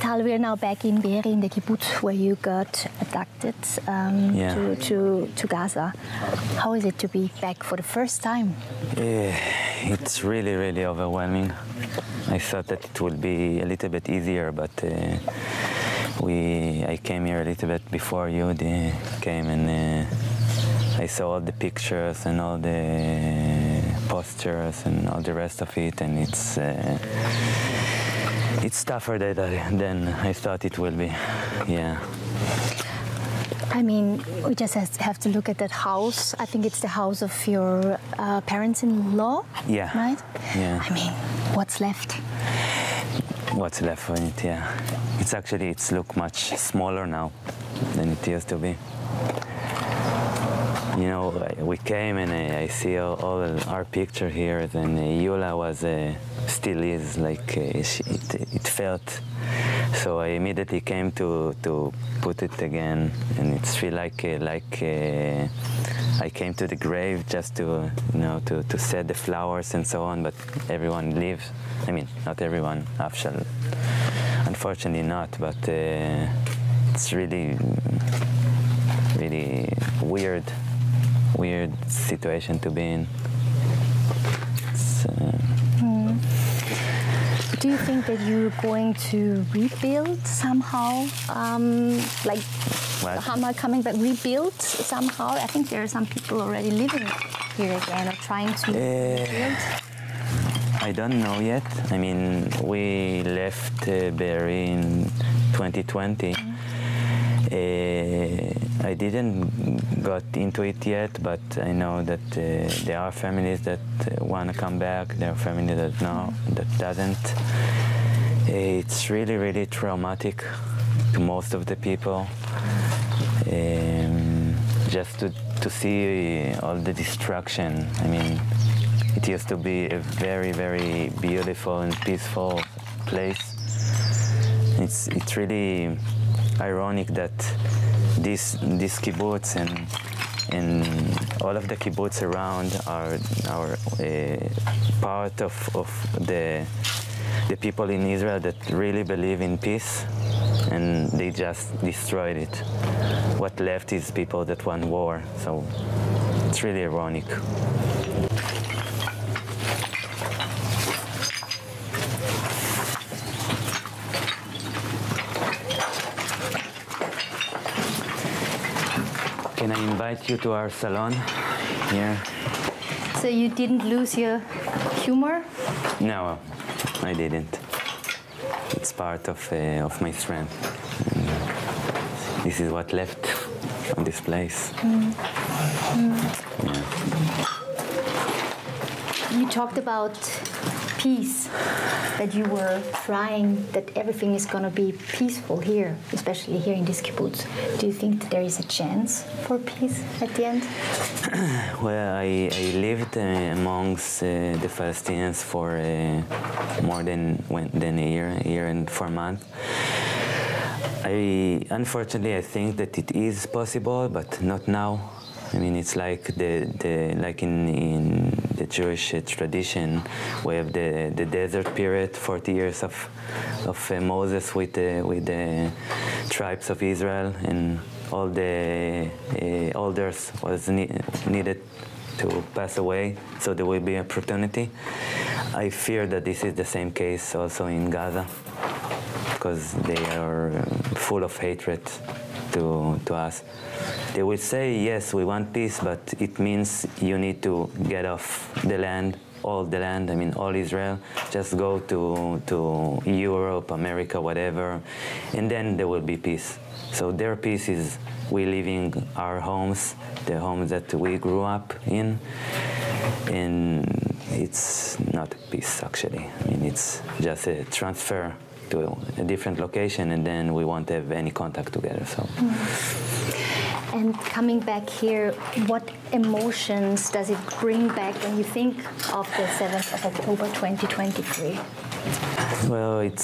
Tal, we're now back in Be'eri, in the kibbutz where you got abducted to Gaza. How is it to be back for the first time? It's really, really overwhelming. I thought that it would be a little bit easier, but I came here a little bit before you came, and I saw all the pictures and all the posters and all the rest of it, and it's tougher than I thought it will be. Yeah. I mean, we just have to look at that house. I think it's the house of your parents-in-law, yeah. Right? Yeah. I mean, what's left? What's left for it, yeah. It's look much smaller now than it used to be. You know, we came and I see all our picture here, and Yula was, still is, like, it felt. So I immediately came to put it again, and it feel like I came to the grave just to, you know, to set the flowers and so on, but everyone leaves. I mean, not everyone, Afshal, unfortunately not, but it's really, really weird situation to be in. Do you think that you're going to rebuild somehow, like Hamas coming back, rebuild somehow? I think there are some people already living here again or trying to rebuild. I don't know yet. I mean, we left Be'eri in 2020. I didn't got into it yet, but I know that there are families that want to come back. There are families that doesn't. It's really, really traumatic to most of the people. Just to see all the destruction. I mean, it used to be a very, very beautiful and peaceful place. It's really ironic that this kibbutz and all of the kibbutz around are part of the people in Israel that really believe in peace, and they just destroyed it. What left is people that want war, so it's really ironic. Can I invite you to our salon here? So you didn't lose your humor? No, I didn't. It's part of my strength. And this is what left on this place. Yeah. You talked about peace, that you were trying, that everything is going to be peaceful here, especially here in this kibbutz. Do you think that there is a chance for peace at the end? Well, I lived amongst the Palestinians for more than a year and 4 months. Unfortunately, I think that it is possible, but not now. I mean, it's like like in the Jewish tradition, we have the desert period, 40 years of Moses with the tribes of Israel, and all the elders was needed to pass away, so there will be an opportunity. I fear that this is the same case also in Gaza, because they are full of hatred to us. They will say, yes, we want peace, but it means you need to get off the land, all the land, I mean all Israel, just go to Europe, America, whatever, and then there will be peace. So their peace is we leaving our homes, the homes that we grew up in, and it's not peace actually. I mean, it's just a transfer to a different location, and then we won't have any contact together. So. And coming back here, what emotions does it bring back when you think of the 7th of October 2023? Well, it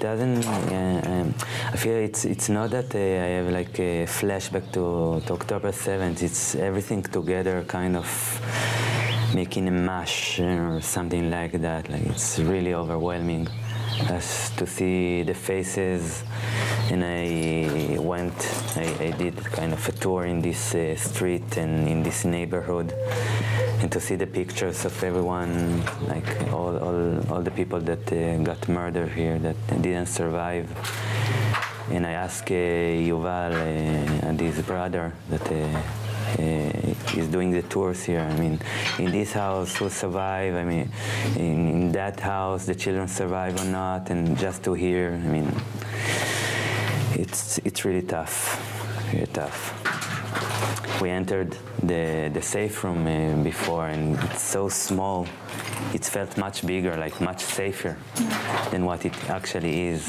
doesn't. I feel it's not that I have like a flashback to October 7th. It's everything together, kind of making a mash or something like that. Like it's really overwhelming. as to see the faces. And I did kind of a tour in this street and in this neighborhood, and to see the pictures of everyone, like all the people that got murdered here, that didn't survive. And I asked Yuval and his brother that is doing the tours here. I mean, in this house, who survive? I mean, in that house, the children survive or not? And just to hear, I mean, it's really tough, really tough. We entered the safe room before, and it's so small. It felt much bigger, like much safer than what it actually is.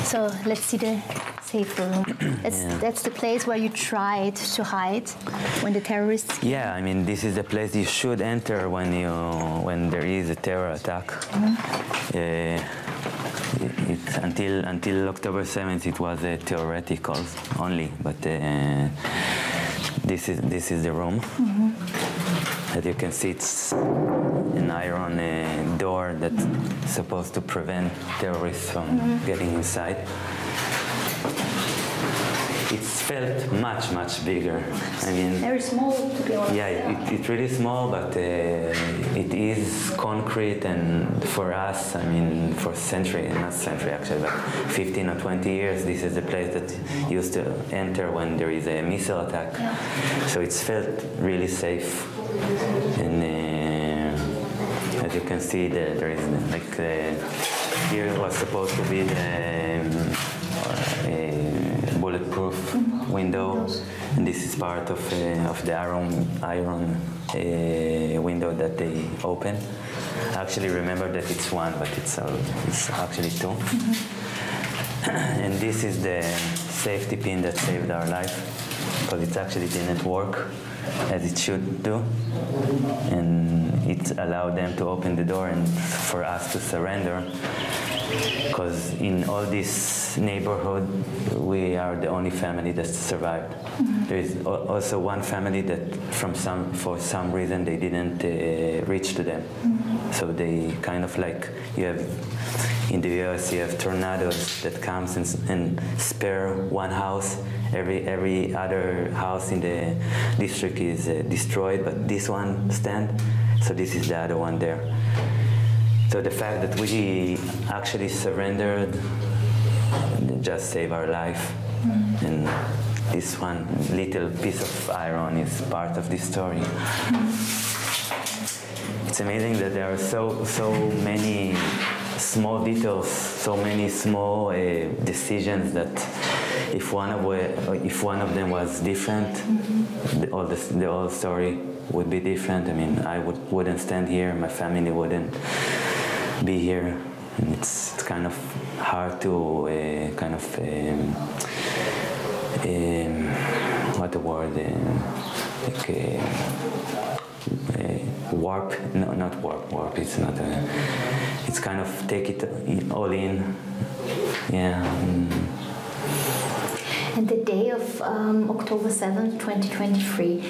So let's see the safe room. That's the place where you tried to hide when the terrorists came. Yeah, I mean, this is the place you should enter when there is a terror attack. Until October 7th, it was theoretical only, but this is the room. As you can see, it's an iron door that's supposed to prevent terrorists from getting inside. It felt much bigger. I mean, very small, to be honest. Yeah, it's really small, but it is concrete, and for us, I mean, for not century actually, but 15 or 20 years, this is the place that used to enter when there is a missile attack. Yeah. So it's felt really safe. And as you can see, there is like here was supposed to be the bulletproof window, and this is part of the iron window that they open. I actually remember that it's one, but it's actually two. And this is the safety pin that saved our life, because it actually didn't work as it should do, and it allowed them to open the door and for us to surrender, because in all this neighborhood we are the only family that survived. There is also one family that for some reason they didn't reach to them, so they kind of like, you have in the US, you have tornadoes that comes and spare one house. Every other house in the district is destroyed, but this one stands. So this is the other one there. So the fact that we actually surrendered just saved our life, and this one little piece of iron is part of this story. It's amazing that there are so many small details, so many small decisions that if one of them was different, the whole story would be different. I mean, I wouldn't stand here, my family wouldn't be here, and it's kind of hard to what the word, warp? No, not warp. Warp. It's not. It's kind of take it all in. Yeah. And the day of October 7th, 2023.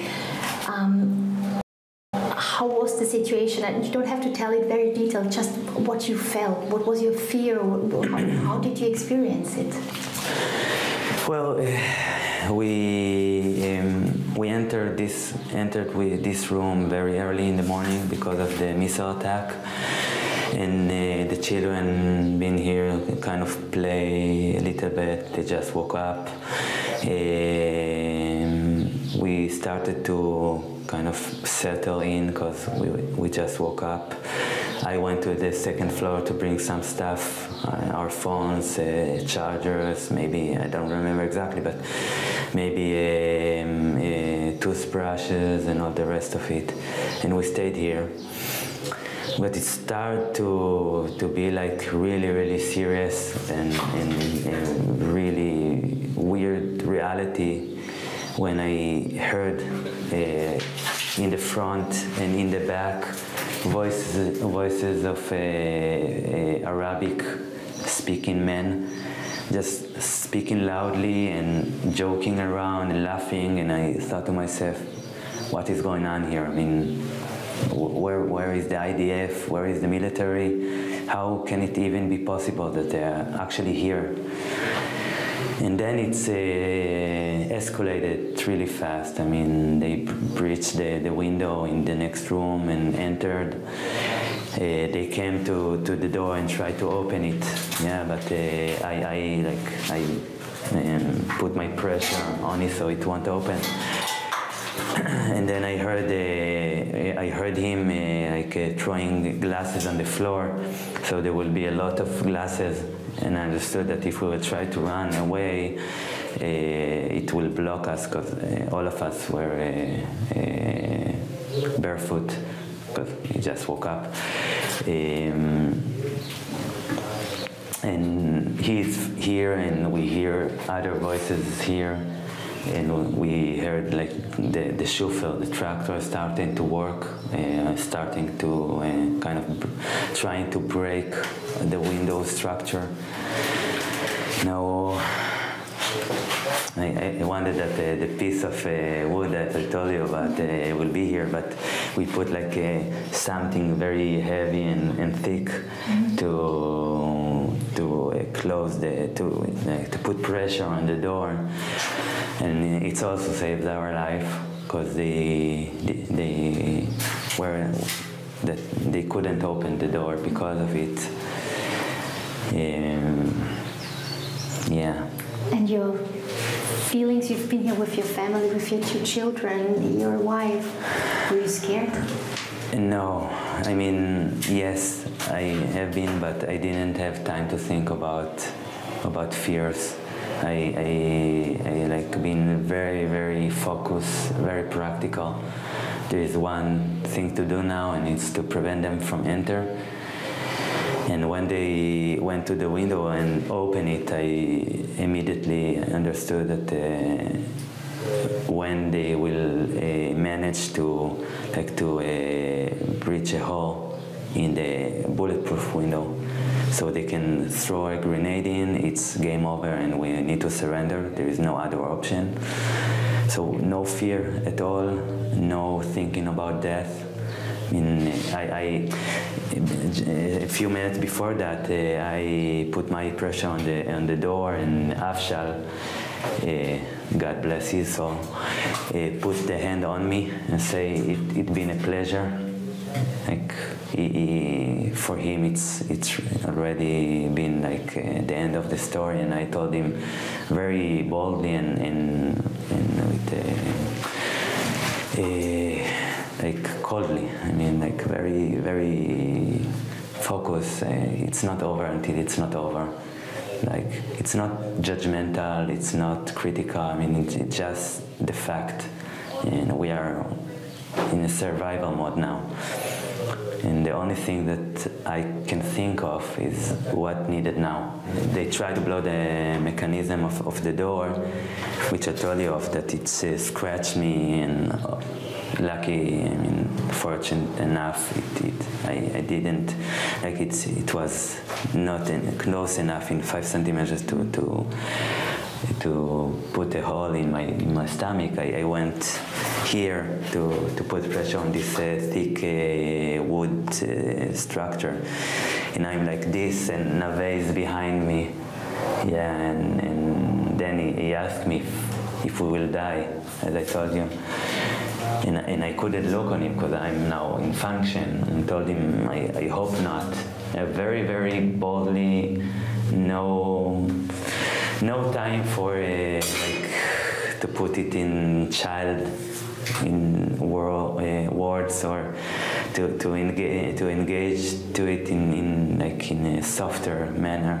How was the situation? And you don't have to tell it very detailed. Just what you felt. What was your fear? How did you experience it? Well. We entered this room very early in the morning because of the missile attack, and the children been here kind of play a little bit. They just woke up. We started to kind of settle in because we just woke up. I went to the second floor to bring some stuff, our phones, chargers, maybe, I don't remember exactly, but maybe toothbrushes and all the rest of it. And we stayed here. But it started to be like really, really serious and really weird reality when I heard in the front and in the back voices of Arabic speaking men just speaking loudly and joking around and laughing, and I thought to myself, what is going on here? I mean, where is the IDF? Where is the military? how can it even be possible that they are actually here? And then it's escalated really fast. I mean, they breached the window in the next room and entered. They came to the door and tried to open it. Yeah, but I put my pressure on it so it won't open. And then I heard him throwing glasses on the floor. So there will be a lot of glasses. And I understood that if we would try to run away, it will block us because all of us were barefoot because we just woke up. And he's here, and we hear other voices here, and we heard like the shuffle, the tractor starting to work, starting to kind of trying to break the window structure. Now, I wondered that the piece of wood that I told you about will be here, but we put like something very heavy and thick to close to put pressure on the door, and it's also saved our life because they couldn't open the door because of it. Yeah. And your feelings, you've been here with your family, with your 2 children, your wife. Were you scared? No, I mean, yes, I have been, but I didn't have time to think about fears. I like been very, very focused, very practical. There is one thing to do now, and it's to prevent them from enter. And when they went to the window and opened it, I immediately understood that when they will manage to breach a hole in the bulletproof window, so they can throw a grenade in, it's game over and we need to surrender. There is no other option. So no fear at all, no thinking about death. I mean, a few minutes before that, I put my pressure on the door, and Afshal, God bless his soul, put the hand on me and say, "It's been a pleasure." Like for him, it's already been like the end of the story, and I told him very boldly and with like coldly. I mean, like very, very focused. It's not over until it's not over. Like, it's not judgmental, it's not critical. I mean, it's just the fact. And we are in a survival mode now. And the only thing that I can think of is what needed now. They tried to blow the mechanism of the door, which I told you of, that it scratched me, and lucky, I mean, fortunate enough, I didn't, like it was not close enough in 5 centimeters to put a hole in my stomach. I went here to put pressure on this thick wood structure, and I'm like this, and Nave is behind me. Yeah, and then he asked me if we will die, as I told you. And I couldn't look on him because I'm now in function, and told him I hope not. Very, very boldly, no time for like to put it in words, or to engage to it in a softer manner.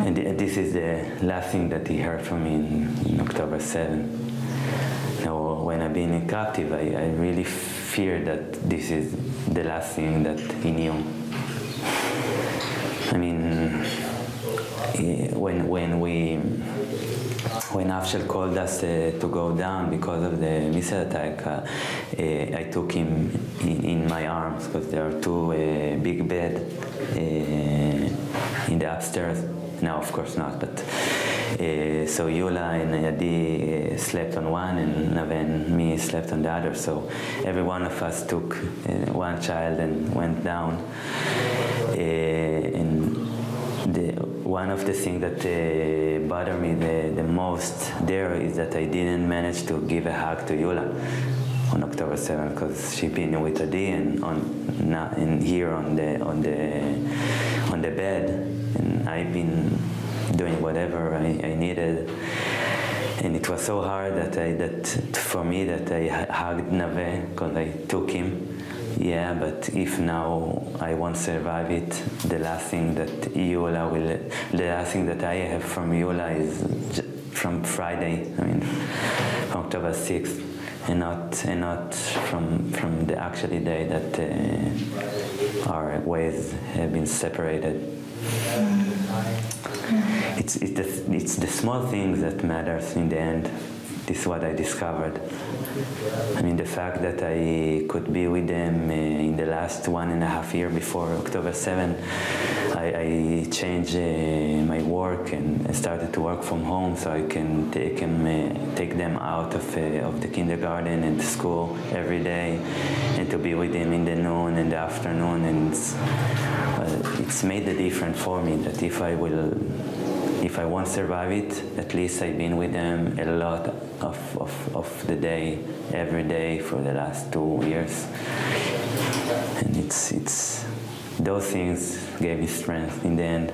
And this is the last thing that he heard from me in October 7. Now, when I've been captive, I really fear that this is the last thing that he knew. I mean, when Afshal called us to go down because of the missile attack, I took him in my arms, because there are 2 big beds in the upstairs. No, of course not, but So Yula and Adi slept on one, and Nave and me slept on the other. So every one of us took one child and went down. And one of the things that bothered me the most there is that I didn't manage to give a hug to Yula on October 7th, because she been with Adi and here on the bed, and I've been doing whatever I needed, and it was so hard that for me that I hugged Nave because I took him. Yeah, but if now I won't survive it, the last thing that I have from Yula is from Friday. I mean, from October 6th, and not from the actually day that our ways have been separated. It's the small things that matters in the end. This is what I discovered. I mean, the fact that I could be with them in the last 1.5 years before October 7, I changed my work and started to work from home, so I can take them out of the kindergarten and school every day, and to be with them in the noon and the afternoon. And it's made a difference for me that if I won't survive it, at least I've been with them a lot of the day, every day for the last 2 years. And it's those things gave me strength in the end,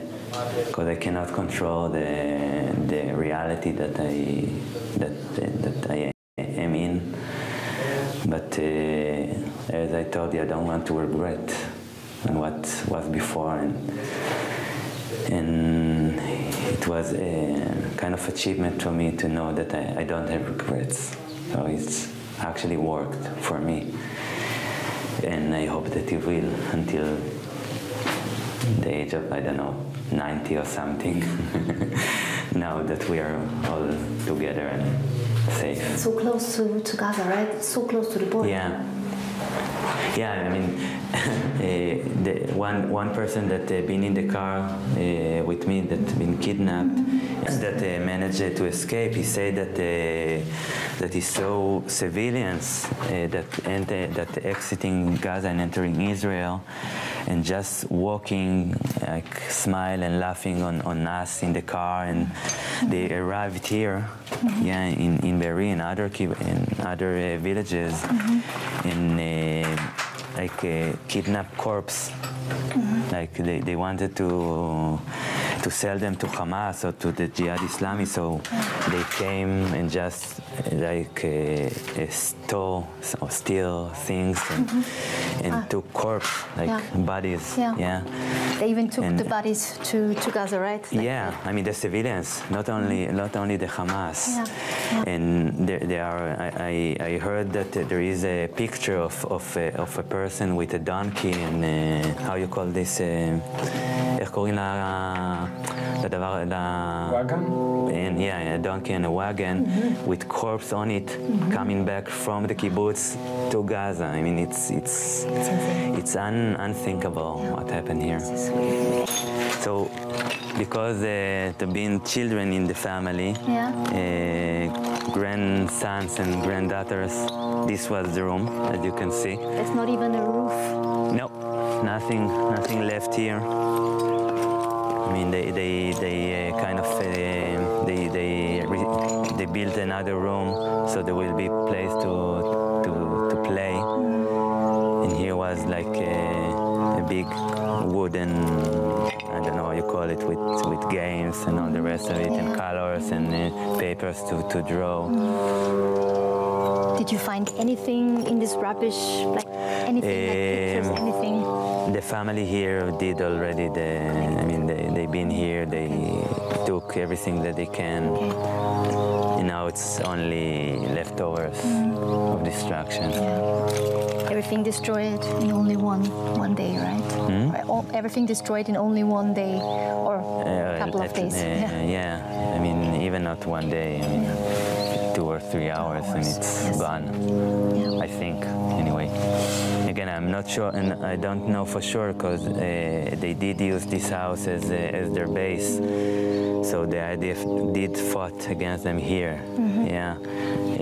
because I cannot control the reality that I am in. But as I told you, I don't want to regret what was before, and it was a kind of achievement for me to know that I don't have regrets. So it's actually worked for me, and I hope that it will until the age of, I don't know, 90 or something, now that we are all together and safe. So close to Gaza, right? So close to the border. Yeah, I mean, the one person that been in the car with me that been kidnapped, that managed to escape. He said that he saw civilians that exiting Gaza and entering Israel, and just walking, like smile and laughing on us in the car, and they arrived here, in Be'eri and other villages, in like a kidnapped corpse. Like they wanted to sell them to Hamas or to the Jihad Islami, so they came and just like stole or steal things and took corpse, like bodies. Yeah. They even took the bodies to Gaza, right? Yeah, I mean the civilians, not only the Hamas. And there are. I heard that there is a picture of a person with a donkey and how you call this? איך קוראים לדבר? Wagon? And a donkey and a wagon with corpse on it, coming back from the kibbutz to Gaza. I mean, it's unthinkable what happened here. So, because there been children in the family, grandsons and granddaughters, this was the room, as you can see. There's not even a roof. No, nothing left here. I mean, they kind of they built another room, so there will be place to play. And here was like a big wooden, I don't know how you call it, with games and all the rest of it, and colors and papers to draw. Did you find anything in this rubbish, like anything, like pictures, anything? The family here did already. They've been here. They took everything that they can. And now it's only leftovers of destruction. Everything destroyed in only one day, right? Everything destroyed in only one day or a couple of days. I mean, even not one day. I mean, 2 or 3 hours and it's gone. I think, anyway. Again, Yeah, I'm not sure, and I don't know for sure because they did use this house as their base. So the IDF did fought against them here. Mm-hmm. Yeah,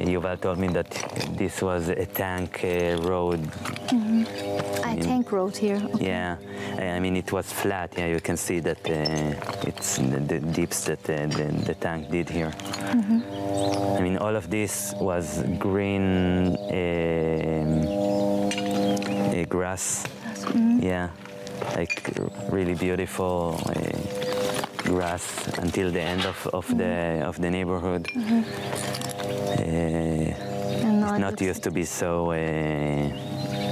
Yuval told me that this was a tank road. Mm-hmm. A tank road here. Okay. Yeah, I mean it was flat. Yeah, you can see that it's the dips that the tank did here. Mm-hmm. I mean all of this was green grass. Mm-hmm. Yeah, like really beautiful. Grass until the end of the neighborhood. Mm-hmm. It's not used to be so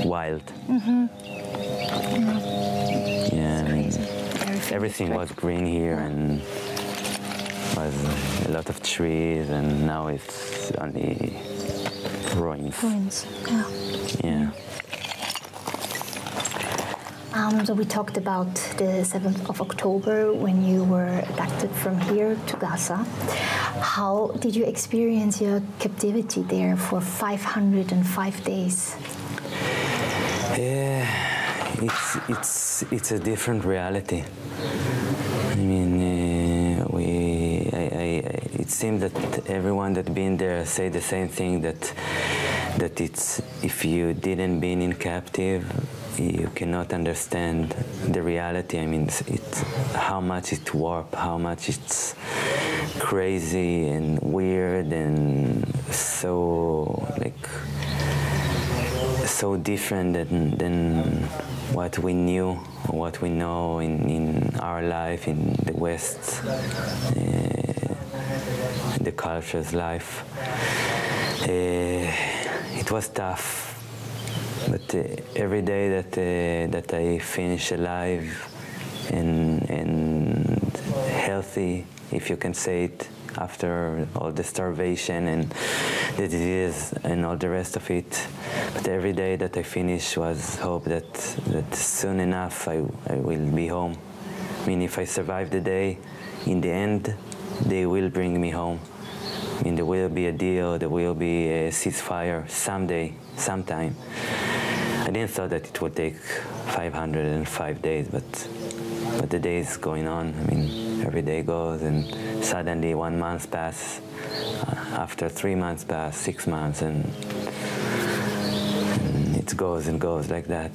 wild. Mm-hmm. Yeah, I mean, everything was green here and was a lot of trees, and now it's only ruins. Ruins. Yeah. Yeah. So we talked about the 7th of October when you were abducted from here to Gaza. How did you experience your captivity there for 505 days? It's a different reality. I mean, it seems that everyone that been there say the same thing, that it's, if you didn't been in captive, you cannot understand the reality. I mean, it's how much it's warped, how much it's crazy and weird and so different than what we knew, or what we know in our life in the West, the culture's life. It was tough. But every day that I finish alive and healthy, if you can say it, after all the starvation and the disease and all the rest of it, but every day that I finish was hope that soon enough I will be home. I mean, if I survive the day, in the end, they will bring me home. I mean, there will be a deal, there will be a ceasefire someday, sometime. I didn't thought that it would take 505 days, but the days going on. I mean, every day goes, and suddenly 1 month pass. After 3 months pass, 6 months, and it goes and goes like that.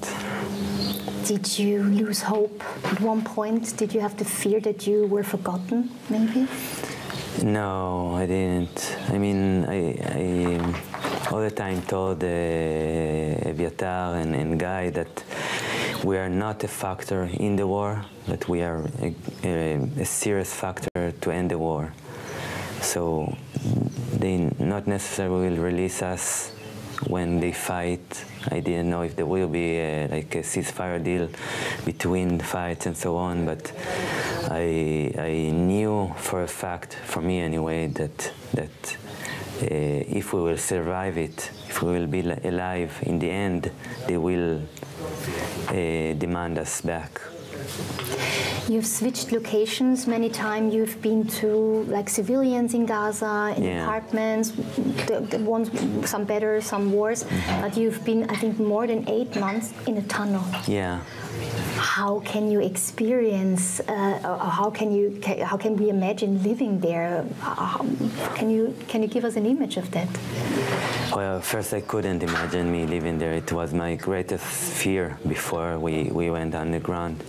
Did you lose hope at one point? Did you have the fear that you were forgotten, maybe? No, I didn't. I mean, I all the time told Eviatar and Guy that we are not a factor in the war, but we are a serious factor to end the war. So they not necessarily will release us when they fight. I didn't know if there will be like a ceasefire deal between fights and so on, but I knew for a fact, for me anyway, that if we will survive it, if we will be alive in the end, they will demand us back. You've switched locations many times. You've been to like civilians in Gaza, in apartments, the ones, some better, some worse. Mm-hmm. But you've been, I think, more than 8 months in a tunnel. Yeah. How can you experience? How can we imagine living there? Can you give us an image of that? Well, first I couldn't imagine me living there. It was my greatest fear before we went underground.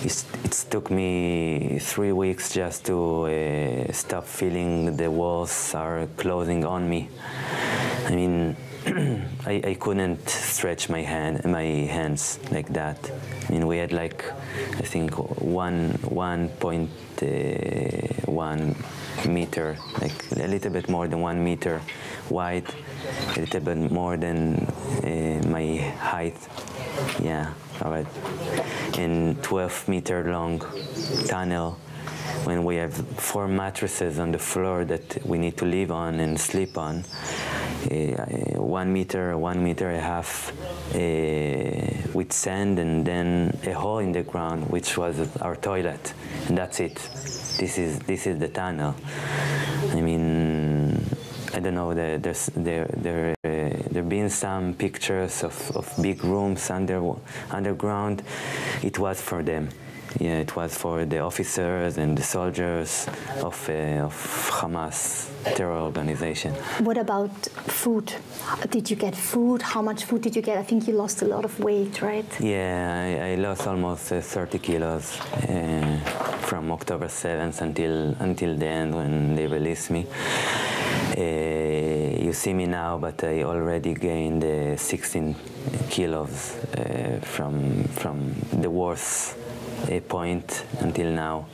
It took me 3 weeks just to stop feeling the walls are closing on me. I mean, I couldn't stretch my hands like that. I mean, we had like, I think 1.1 meter, like a little bit more than 1 meter wide, a little bit more than my height. Yeah, all right. And 12-meter long tunnel, when we have 4 mattresses on the floor that we need to live on and sleep on. 1 meter, 1.5 meters with sand, and then a hole in the ground, which was our toilet, and that's it. This is the tunnel. I mean, I don't know. There there been some pictures of big rooms underground. It was for them. Yeah, it was for the officers and the soldiers of Hamas terror organization. What about food? Did you get food? How much food did you get? I think you lost a lot of weight, right? Yeah, I lost almost 30 kilos from October 7th until the end when they released me. You see me now, but I already gained 16 kilos from the worst point until now.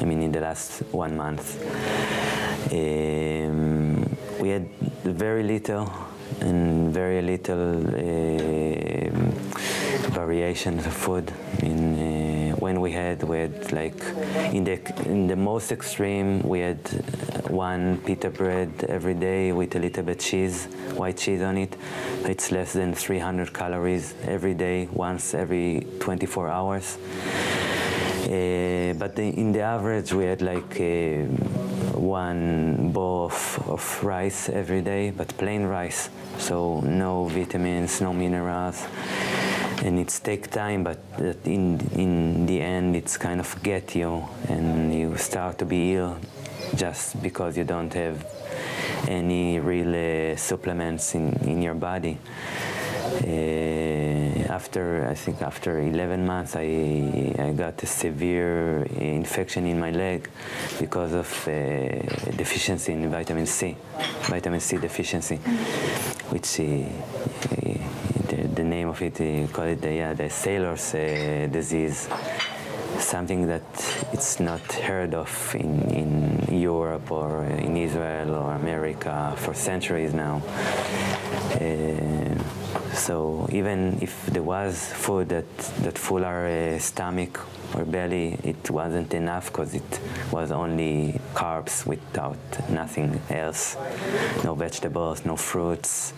I mean, in the last 1 month. We had very little variations of food. I mean, when we had like in the most extreme, we had one pita bread every day with a little bit cheese, white cheese on it. It's less than 300 calories every day, once every 24 hours. But in the average, we had like one bowl of rice every day, but plain rice, so no vitamins, no minerals, and it takes time, but in the end it's kind of get you, and you start to be ill just because you don't have any real supplements in your body. I think after 11 months, I got a severe infection in my leg because of deficiency in vitamin C deficiency, which the name of it, call it the sailor's disease, something that it's not heard of in Europe or in Israel or America for centuries now. So even if there was food that full our stomach or belly, it wasn't enough because it was only carbs without nothing else. No vegetables, no fruits,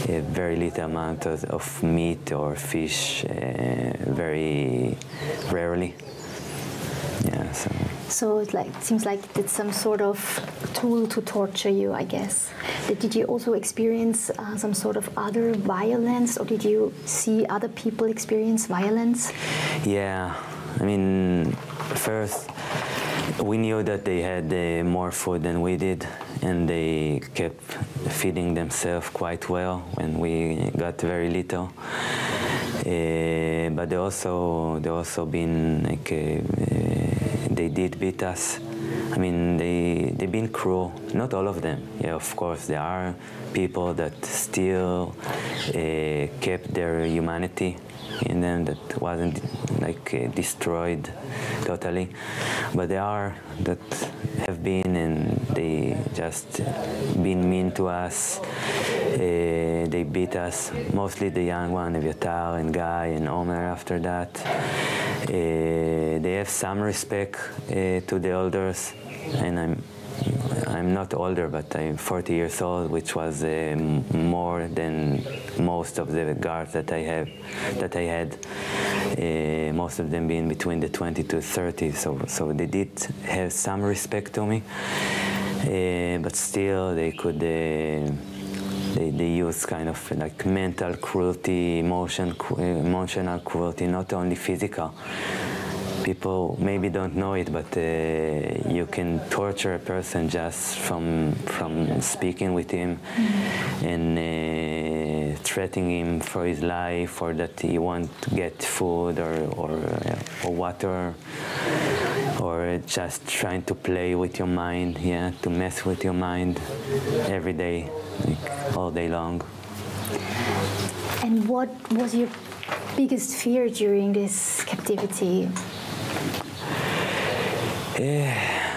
a very little amount of meat or fish, very rarely. Yeah, so it seems like it's some sort of tool to torture you, I guess. Did you also experience some sort of other violence, or did you see other people experience violence? Yeah, I mean, first we knew that they had more food than we did, and they kept feeding themselves quite well when we got very little. But they also been like they did beat us. I mean, they've been cruel. Not all of them. Yeah, of course, there are people that still kept their humanity in them, that wasn't like destroyed totally. But there are that have been, and they just been mean to us. They beat us, mostly the young one, Aviatar and Guy and Omer after that. They have some respect to the elders, and I'm not older, but I'm 40 years old, which was more than most of the guards that I had. Most of them being between the 20 to 30, so they did have some respect to me, but still they could. They use kind of like mental cruelty, emotional cruelty, not only physical. People maybe don't know it, but you can torture a person just from speaking with him and threatening him for his life, or that he won't get food or water, or just trying to play with your mind, to mess with your mind every day, like all day long. And what was your biggest fear during this captivity?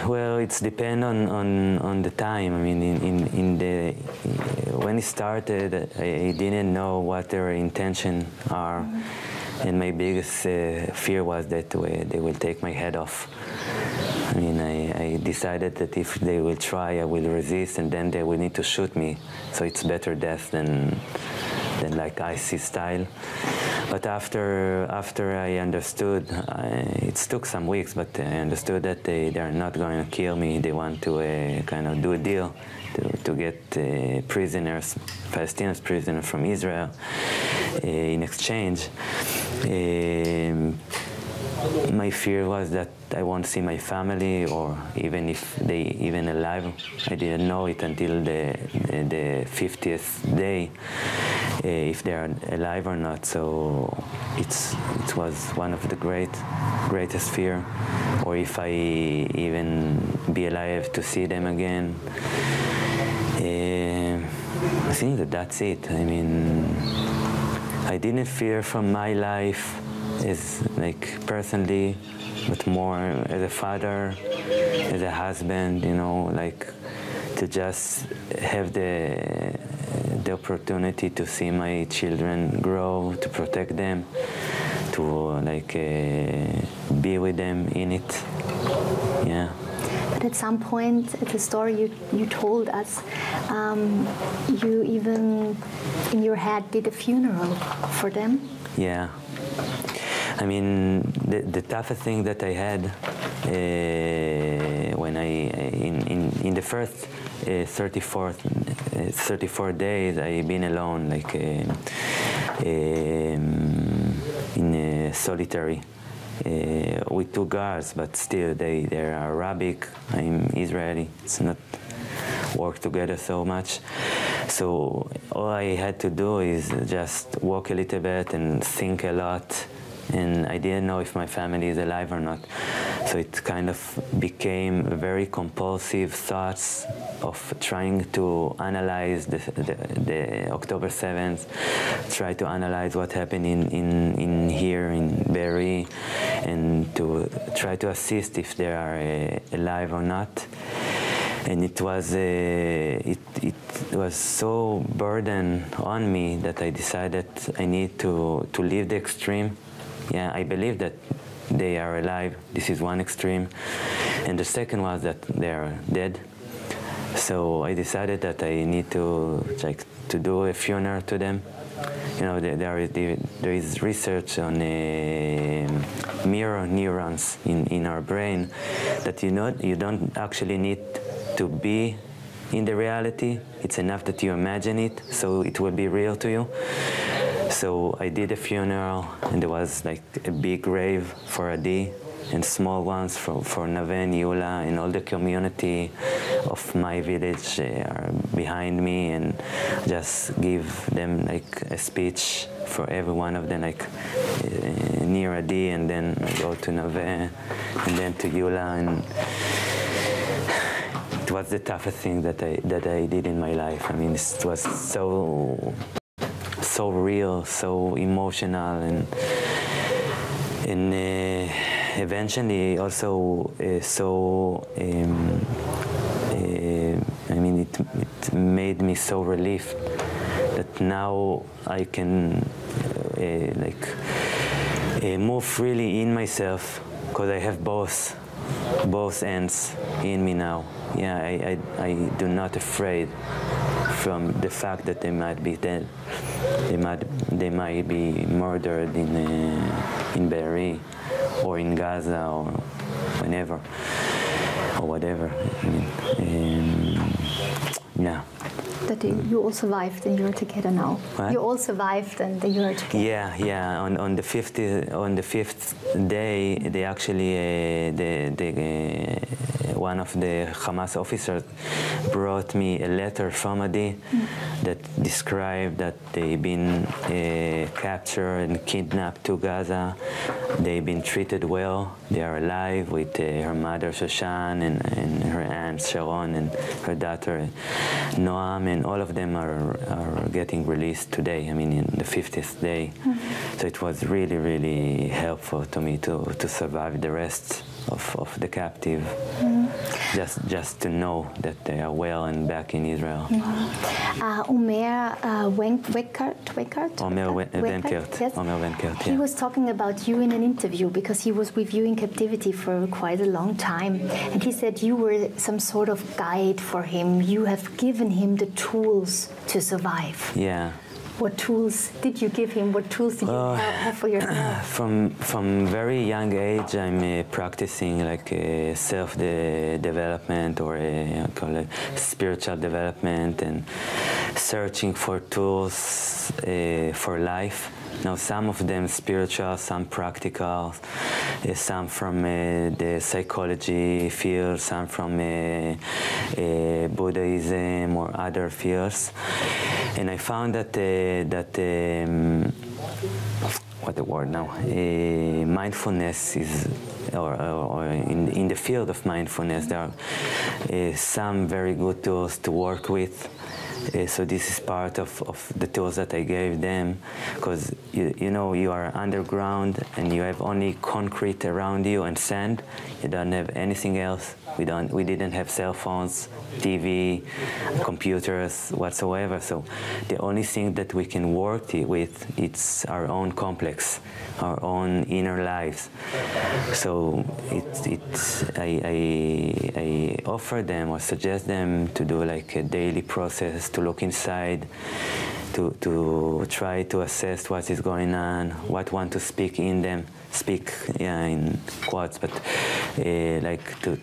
Well, it's depend on the time. I mean, when it started, I didn't know what their intention are, and my biggest fear was that they will take my head off. I mean, I decided that if they will try, I will resist, and then they will need to shoot me. So it's better death than like ISIS style. But after I understood, it took some weeks, but I understood that they are not going to kill me. They want to kind of do a deal to get prisoners, Palestinian prisoners from Israel in exchange. My fear was that I won't see my family, or even if they even alive. I didn't know it until the 50th day, if they are alive or not. So it was one of the greatest fear, or if I even be alive to see them again. I think that's it. I mean, I didn't fear from my life as like personally, but more as a father, as a husband, you know, like to just have the opportunity to see my children grow, to protect them, to like be with them in it. Yeah. But at some point, at the story you told us, you even in your head did a funeral for them. Yeah. I mean, the toughest thing that I had when in the first 34 days, I've been alone, like in solitary. With two guards, but still they're Arabic. I'm Israeli. It's not work together so much. So all I had to do is just walk a little bit and think a lot. And I didn't know if my family is alive or not. So it kind of became very compulsive thoughts of trying to analyze the October 7th, try to analyze what happened in here in Be'eri, and to try to assist if they are alive or not. And it was so burden on me that I decided I need to leave the extreme. Yeah, I believe that they are alive. This is one extreme. And the second was that they are dead. So I decided that I need to do a funeral to them. You know, there is research on mirror neurons in our brain that you don't actually need to be in the reality. It's enough that you imagine it, so it will be real to you. So I did a funeral, and there was like a big grave for Adi, and small ones for Nave, Yula, and all the community of my village are behind me, and just give them like a speech for every one of them, like near Adi, and then I go to Nave, and then to Yula, and it was the toughest thing that I did in my life. I mean, it was so real, so emotional, and eventually also I mean, it made me so relieved that now I can move freely in myself, because I have both ends in me now. Yeah, I do not afraid from the fact that they might be dead. They might be murdered in Be'eri, or in Gaza, or whenever, or whatever. I mean, yeah. That you all survived and you're together now. What? You all survived and you're together. Yeah. On the fifth day, they actually one of the Hamas officers brought me a letter from Adi that described that they've been captured and kidnapped to Gaza. They've been treated well. They are alive with her mother Shoshan and her aunt Sharon and her daughter Noam, and all of them are getting released today. I mean, in the 50th day. So it was really, really helpful to me to survive the rest of the captive. Just to know that they are well and back in Israel. Omer Wenkert? Omer Wenkert. Yes. Omer Wenkert, He was talking about you in an interview because he was with you in captivity for quite a long time. And he said you were some sort of guide for him. You have given him the tools to survive. Yeah. What tools did you give him? What tools did you have for yourself? From very young age, I'm practicing like self-development, or I call it spiritual development, and searching for tools for life. Now, some of them spiritual, some practical, some from the psychology field, some from Buddhism or other fields. And I found that what the word now? Mindfulness is, or in the field of mindfulness, there are some very good tools to work with. So this is part of the tools that I gave them, because you know, you are underground and you have only concrete around you and sand. You don't have anything else. We didn't have cell phones, TV, computers whatsoever. So the only thing that we can work with, it's our own complex, our own inner lives. So I offer them or suggest them to do like a daily process, to look inside, to try to assess what is going on, what want to speak in them, in quotes, but like to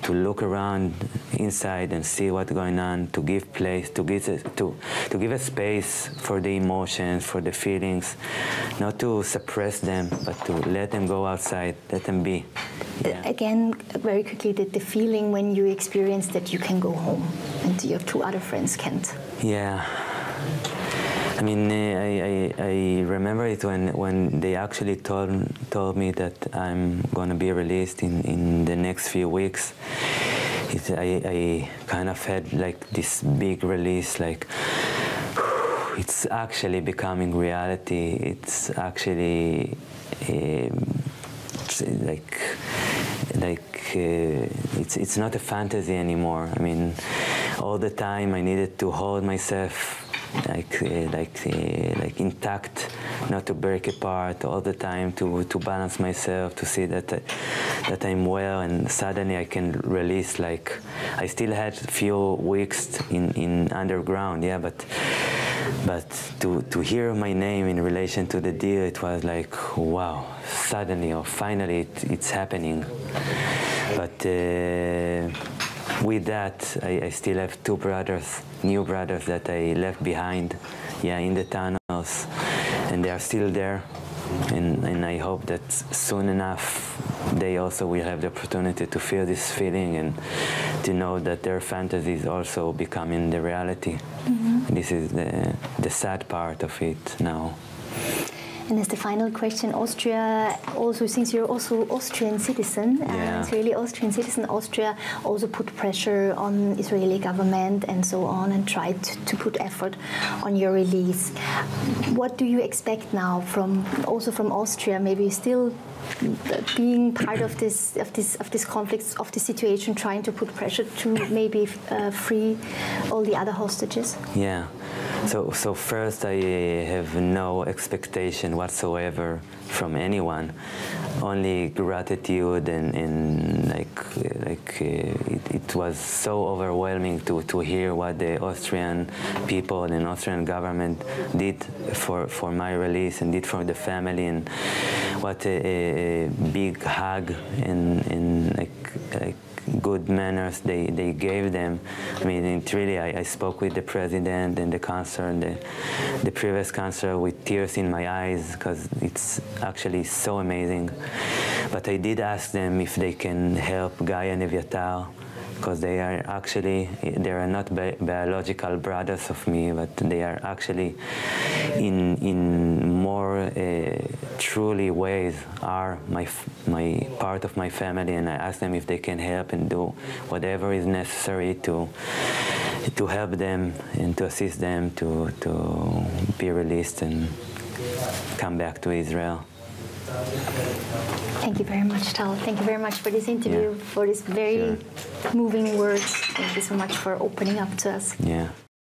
look around inside and see what's going on, to give place, to give a space for the emotions, for the feelings, not to suppress them, but to let them go outside, let them be. Yeah. Again, very quickly, the feeling when you experience that you can go home and your two other friends can't. Yeah. I mean, I remember it when they actually told me that I'm going to be released in the next few weeks. I kind of had like this big release, like it's actually becoming reality. It's actually it's not a fantasy anymore. I mean, all the time I needed to hold myself like intact, not to break apart, all the time to balance myself, to see that I'm well, and suddenly I can release. Like, I still had a few weeks in underground, yeah, but to hear my name in relation to the deal, it was like, wow, suddenly or finally it's happening. But with that, I still have two brothers, new brothers that I left behind, in the tunnels, and they are still there. And I hope that soon enough they also will have the opportunity to feel this feeling and to know that their fantasies also becoming the reality. Mm-hmm. This is the sad part of it now. And as the final question, Austria also, since you're also Austrian citizen, Israeli Austrian citizen, Austria also put pressure on Israeli government and so on, and tried to put effort on your release. What do you expect now from Austria? Maybe still being part of this conflict, of the situation, trying to put pressure to maybe free all the other hostages? Yeah. So first, I have no expectation whatsoever from anyone, only gratitude, and it was so overwhelming to hear what the Austrian people and Austrian government did for my release and did for the family, and what a big hug and good manners they gave them. I mean, it really, I spoke with the president and the counselor and the previous counselor with tears in my eyes, because it's actually so amazing. But I did ask them if they can help Guy and Eviatar, because they are not biological brothers of me, but they are actually in more truly ways are my part of my family, and I asked them if they can help and do whatever is necessary to help them and to assist them to be released and come back to Israel. Thank you very much, Tal. Thank you very much for this interview, for these very moving words. Thank you so much for opening up to us. Yeah.